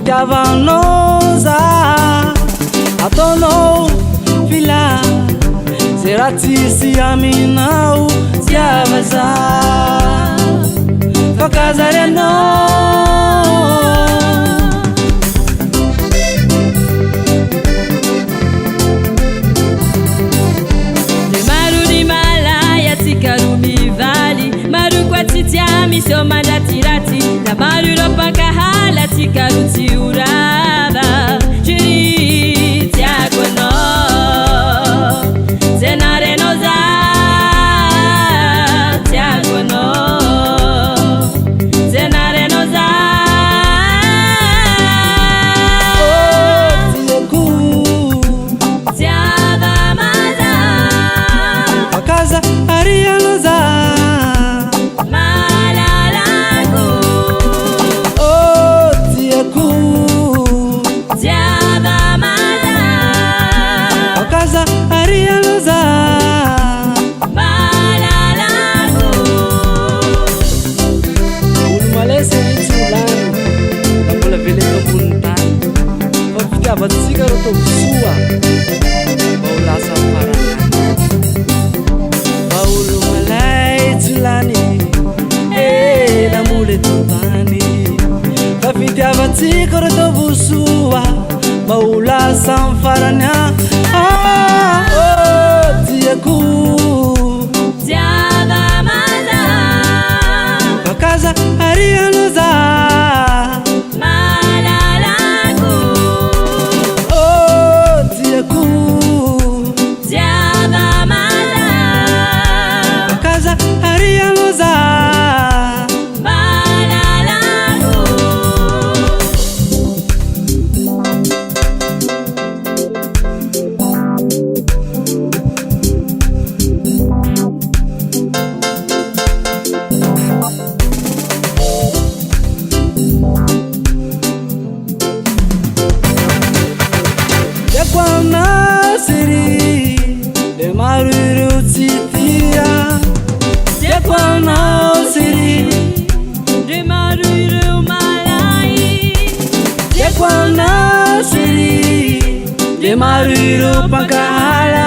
fitiavanao za ataonao fila zay raha tsisy aminao tiava za fakazarianao de maro ny malaya tsika mivaly maro koa tsy tia misy mandratiraty na maro ireo mpankahalatsika tsy orava juri tiako anao zenarenao za tiako anao zenarenao za tiako tiava maza akaza ariano za Tsika ro tosoa maolasa farana maolo malay tsilany namole totany fa fitiavatsika ro tovosoa maolasa farana tiako tiava maza fakaza ariano za de mariro pankala